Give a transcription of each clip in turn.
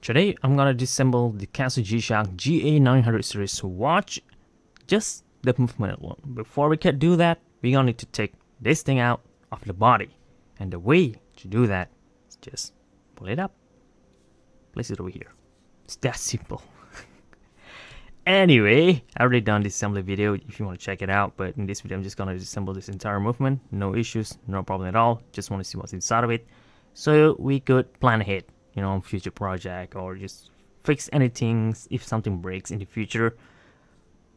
Today I'm gonna disassemble the Casio G-Shock GA-900 series watch, just the movement alone. Before we can do that, we're gonna need to take this thing out of the body, and the way to do that is just pull it up, place it over here. It's that simple. Anyway, I already done this assembly video if you want to check it out, but in this video I'm just gonna disassemble this entire movement. No issues, no problem at all. Just want to see what's inside of it, so we could plan ahead, you know, on future project, or just fix anything if something breaks in the future.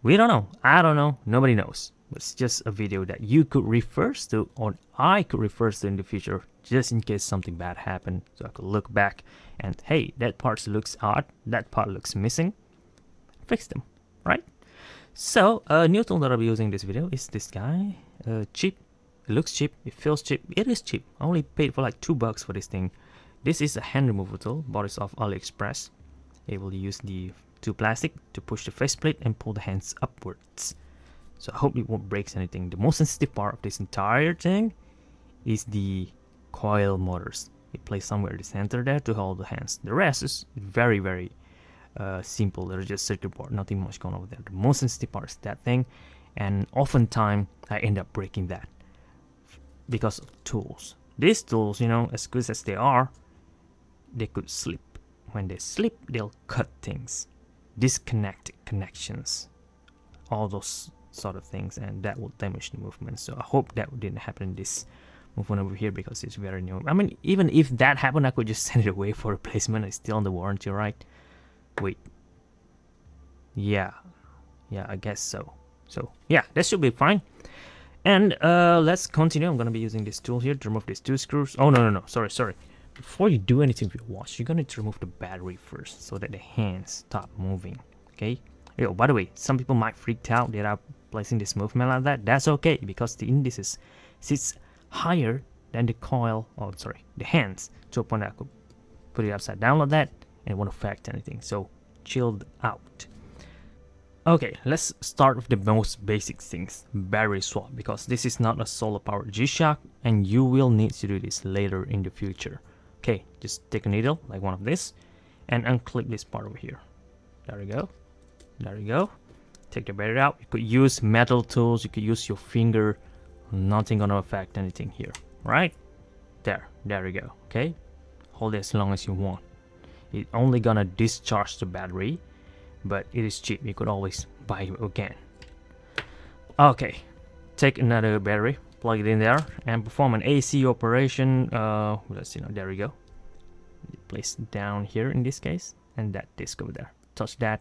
We don't know. I don't know. Nobody knows. It's just a video that you could refer to, or I could refer to in the future, just in case something bad happened. So I could look back and, hey, that part looks odd, that part looks missing. Fix them, right? So a new tool that I'll be using in this video is this guy. Cheap. It looks cheap. It feels cheap. It is cheap. I only paid for like $2 for this thing. This is a hand removal tool. Bought it off AliExpress. It will use the two plastic to push the faceplate and pull the hands upwards. So I hope it won't break anything. The most sensitive part of this entire thing is the coil motors. It plays somewhere in the center there to hold the hands. The rest is very simple. There's just circuit board, nothing much going on with there. The most sensitive part is that thing, and oftentimes I end up breaking that because of tools. These tools, you know, as good as they are, they could slip. When they slip, they'll cut things, disconnect connections, all those sort of things, and that will damage the movement. So I hope that didn't happen in this movement over here because it's very new. I mean, even if that happened, I could just send it away for replacement. It's still on the warranty, right? Wait. Yeah, I guess so. So yeah, that should be fine. And let's continue. I'm gonna be using this tool here to remove these two screws. Oh no, sorry. Before you do anything with your watch, you're gonna need to remove the battery first so that the hands stop moving. Okay. Yo, by the way, some people might freak out that I'm placing this movement like that. That's okay, because the indices sits higher than the coil, oh sorry, the hands, to a point that I could put it upside down like that and it won't affect anything. So chilled out. Okay, let's start with the most basic things, battery swap, because this is not a solar powered G-Shock and you will need to do this later in the future. Okay, just take a needle like one of this and unclip this part over here. There we go. Take the battery out. You could use metal tools, you could use your finger, nothing gonna affect anything here, right? There we go. Okay, hold it as long as you want. It's only gonna discharge the battery, but it is cheap. You could always buy it again. Okay, take another battery, plug it in there, and perform an AC operation. Let's see now. There we go. Place it down here in this case, and that disc over there. Touch that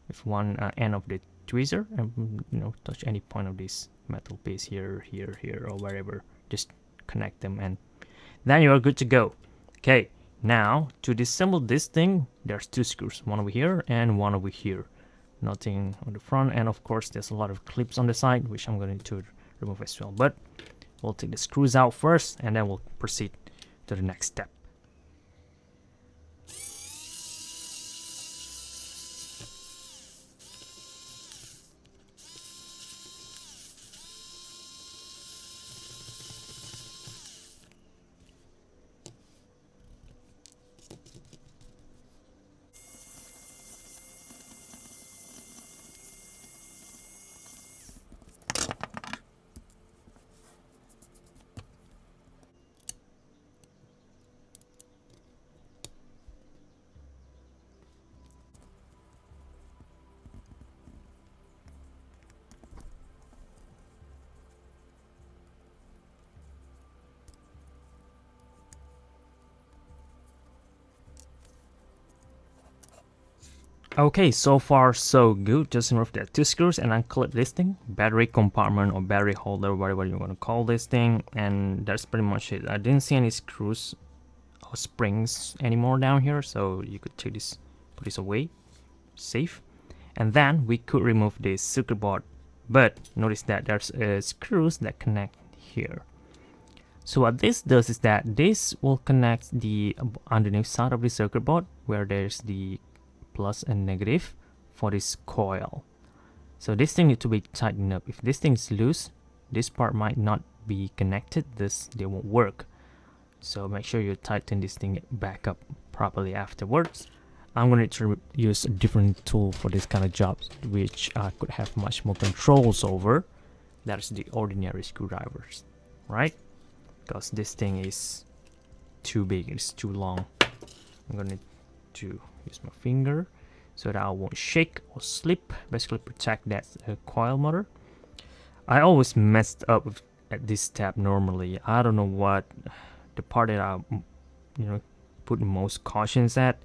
with one end of the tweezer, and you know, touch any point of this metal piece here, or wherever. Just connect them, and then you are good to go. Okay. Now, to disassemble this thing, there's two screws, one over here and one over here. Nothing on the front, and of course there's a lot of clips on the side, which I'm going to remove as well. But we'll take the screws out first, and then we'll proceed to the next step. Okay, so far so good. Just remove the two screws and unclip this thing, battery compartment or battery holder, whatever you want to call this thing, and that's pretty much it. I didn't see any screws or springs anymore down here, so you could take this, put this away, safe. And then we could remove this circuit board, but notice that there's screws that connect here. So what this does is that this will connect the underneath side of the circuit board where there's the plus and negative for this coil. So this thing needs to be tightened up. If this thing is loose, this part might not be connected, they won't work. So make sure you tighten this thing back up properly afterwards. I'm going to use a different tool for this kind of jobs, which I could have much more controls over. That's the ordinary screwdrivers, right? Because this thing is too big, it's too long. I'm going to use my finger so that I won't shake or slip, basically protect that coil motor. I always messed up at this step normally. I don't know what the part that I put most cautions at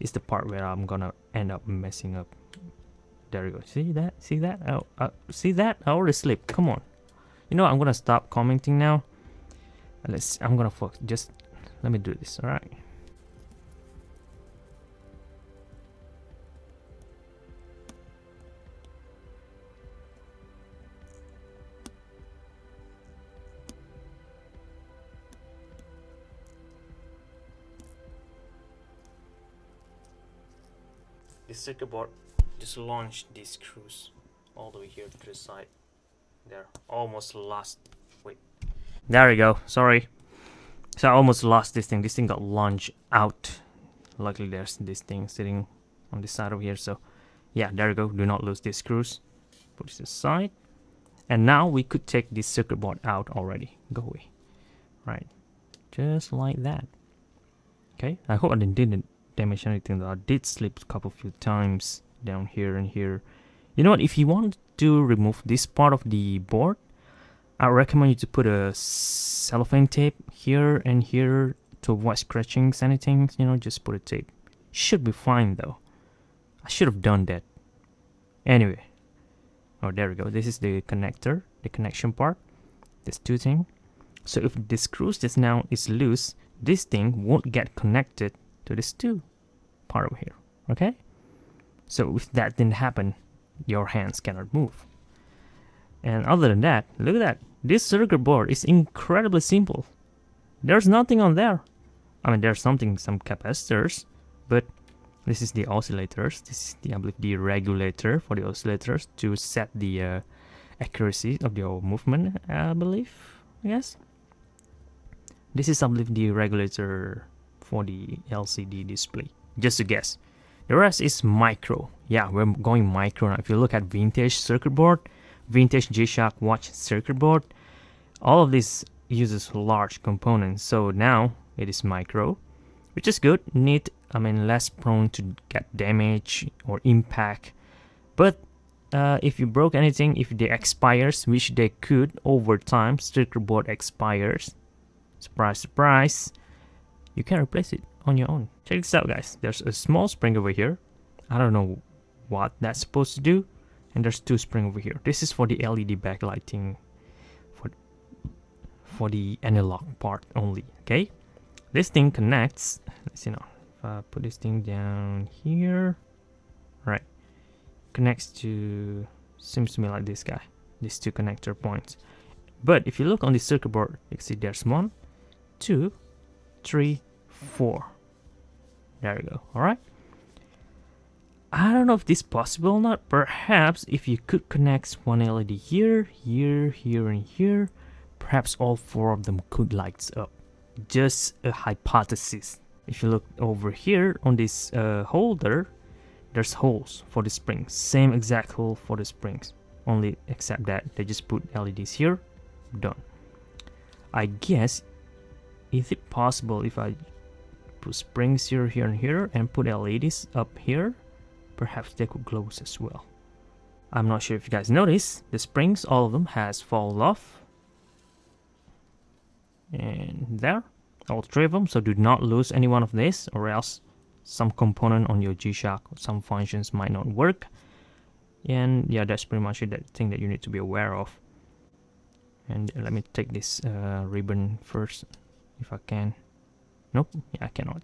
is the part where I'm gonna end up messing up. There you go. See that? See that? See that? I already slipped. Come on. You know, I'm gonna stop commenting now. I'm gonna focus. Just let me do this. All right. This circuit board just launched these screws all the way here to the side. There, almost lost. Wait, there we go. Sorry, so I almost lost this thing. This thing got launched out. Luckily, there's this thing sitting on this side over here. So, yeah, there we go. Do not lose these screws. Put this aside, and now we could take this circuit board out already. Go away, right? Just like that. Okay. I hope I didn't damage anything, though. I did slip a few times down here and here. You know what, if you want to remove this part of the board, I recommend you to put a cellophane tape here and here to avoid scratchings, anything, you know, just put a tape. Should be fine though. I should have done that. Anyway, oh, there we go. This is the connector, the connection part. There's two things. So if the screws just now is loose, this thing won't get connected to this two part over here. Okay, so if that didn't happen, your hands cannot move. And other than that, look at that, this circuit board is incredibly simple. There's nothing on there. I mean, there's some capacitors, but this is the oscillators. This is the, I believe, the regulator for the oscillators to set the accuracy of your movement, I believe. Yes, this is, I believe, the regulator for the LCD display. Just a guess. The rest is micro. Yeah, we're going micro now. If you look at vintage circuit board, vintage G-Shock watch circuit board, all of this uses large components. So now it is micro, which is good, neat. I mean, less prone to get damage or impact. But if you broke anything, if they expires, which they could over time, circuit board expires. Surprise, surprise. You can replace it on your own. Check this out, guys. There's a small spring over here. I don't know what that's supposed to do. And there's two springs over here. This is for the LED backlighting, for the analog part only. Okay, this thing connects. Let's see now. If I put this thing down here, right, connects to, seems to me like this guy. These two connector points. But if you look on the circuit board, you can see there's 1, 2, 3, 4. There we go. All right. I don't know if this is possible or not. Perhaps if you could connect one LED here, here, here, and here, perhaps all 4 of them could light up. Just a hypothesis. If you look over here on this holder, there's holes for the springs. Same exact hole for the springs. Only except that they just put LEDs here. Done. I guess, is it possible if I put springs here, here, and here, and put LEDs up here? Perhaps they could glow as well. I'm not sure if you guys notice, the springs, all of them has fallen off. And there, all 3 of them. So do not lose any one of these, or else some component on your G-Shock or some functions might not work. And yeah, that's pretty much it, that thing that you need to be aware of. And let me take this ribbon first, if I can. Nope, yeah, I cannot.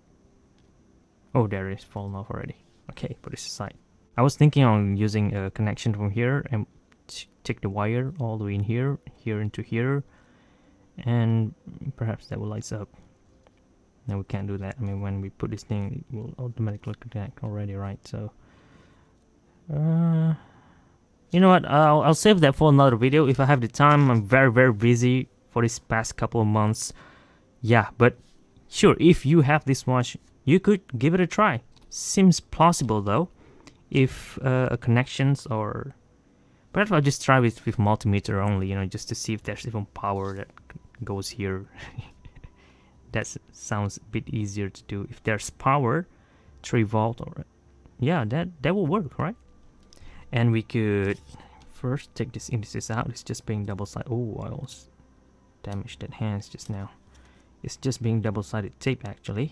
Oh, there it is, fallen off already. Okay, put this aside. I was thinking on using a connection from here and take the wire all the way in here, here into here, and perhaps that will light up. No, we can't do that. I mean, when we put this thing, it will automatically connect already, right? So, you know what? I'll save that for another video if I have the time. I'm very busy for this past couple of months. Yeah, but sure, if you have this watch, you could give it a try. Seems plausible though, if a connections, or perhaps I'll just try with multimeter only, you know, just to see if there's even power that goes here. That sounds a bit easier to do. If there's power, 3 volt, or yeah, that will work, right? And we could first take this indices out. It's just being double-sided. Oh, I almost damaged that hands just now. It's just being double-sided tape actually.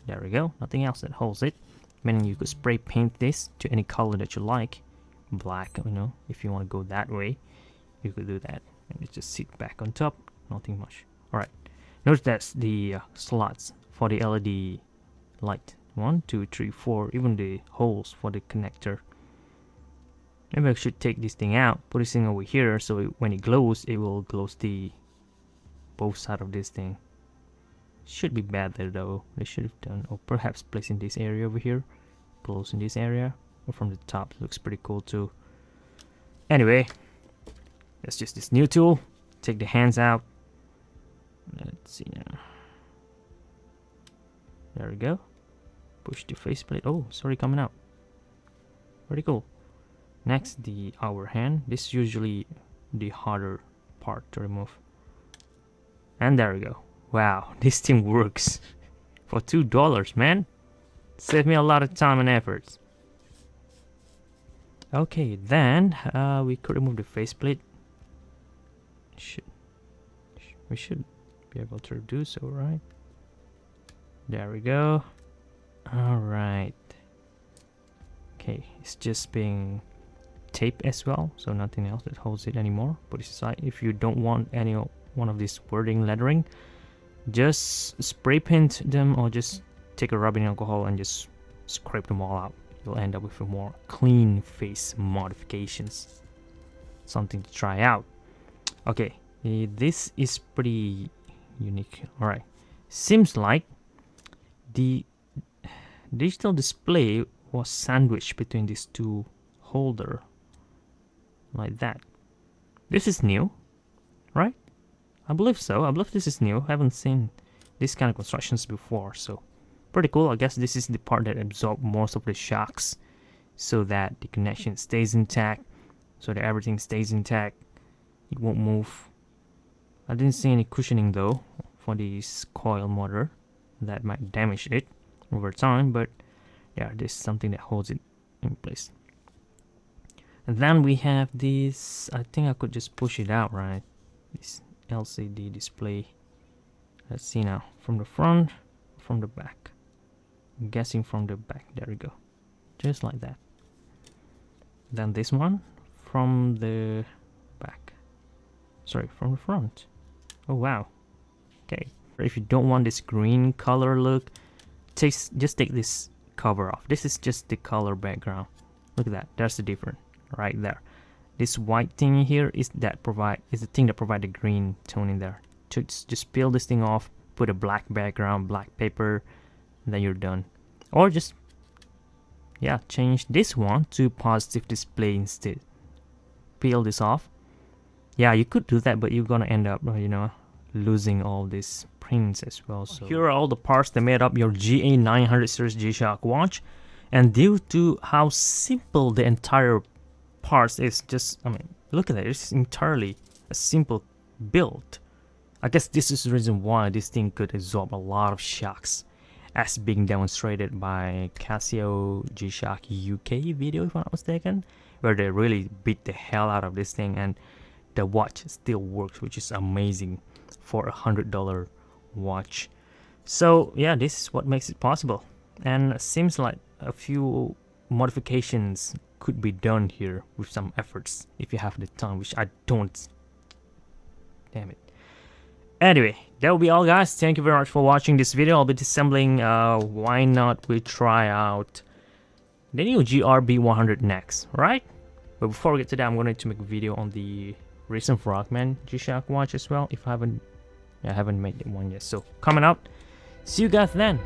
There we go. Nothing else that holds it. Meaning you could spray paint this to any color that you like. Black, you know, if you want to go that way, you could do that. And it just sit back on top. Nothing much. Alright. Notice that's the slots for the LED light. 1, 2, 3, 4. Even the holes for the connector. Maybe I should take this thing out, put this thing over here, so when it glows, it will glow the both sides of this thing. Should be better though. They should have done, or perhaps place in this area over here, close in this area, or from the top. Looks pretty cool too. Anyway, that's just this new tool. Take the hands out. Let's see now. There we go. Push the faceplate. Oh, sorry, coming out. Pretty cool. Next, the hour hand. This is usually the harder part to remove. And there we go. Wow, this thing works for $2, man. Saved me a lot of time and efforts. Okay, then we could remove the faceplate. We should be able to do so, right? There we go. All right. Okay, it's just being taped as well, so nothing else that holds it anymore. Put it aside. If you don't want any one of this wording lettering, just spray paint them, or just take a rubbing alcohol and just scrape them all out. You'll end up with a more clean face modifications. Something to try out. Okay, this is pretty unique. All right, seems like the digital display was sandwiched between these two holder like that. This is new, right? I believe so. I believe this is new. I haven't seen this kind of constructions before, so pretty cool. I guess this is the part that absorbs most of the shocks, so that the connection stays intact, so that everything stays intact. It won't move. I didn't see any cushioning though for this coil motor. That might damage it over time, but yeah, this is something that holds it in place. And then we have this. I think I could just push it out, right? This LCD display. Let's see now, from the front, from the back. I'm guessing from the back. There we go, just like that. Then this one from the back. Sorry, from the front. Oh wow. Okay. If you don't want this green color look, just take this cover off. This is just the color background. Look at that. There's the difference right there. This white thing here is the thing that provide the green tone in there. Just peel this thing off, put a black background, black paper, and then you're done. Or just change this one to positive display instead. Peel this off. Yeah, you could do that, but you're gonna end up, you know, losing all these prints as well. So here are all the parts that made up your GA-900 series G-Shock watch, and due to how simple the entire parts is, just, I mean, look at that. It's entirely a simple build. I guess this is the reason why this thing could absorb a lot of shocks, as being demonstrated by Casio G-Shock UK video, if I'm not mistaken, where they really beat the hell out of this thing, and the watch still works, which is amazing for $100 watch. So yeah, this is what makes it possible, and it seems like a few modifications could be done here with some efforts if you have the time, which I don't. Damn it. Anyway, that will be all, guys. Thank you very much for watching this video. I'll be disassembling why not we try out the new GRB100 next, right? But before we get to that, I'm going to make a video on the recent Frogman G-Shock watch as well, if I haven't made one yet. So coming up, see you guys then.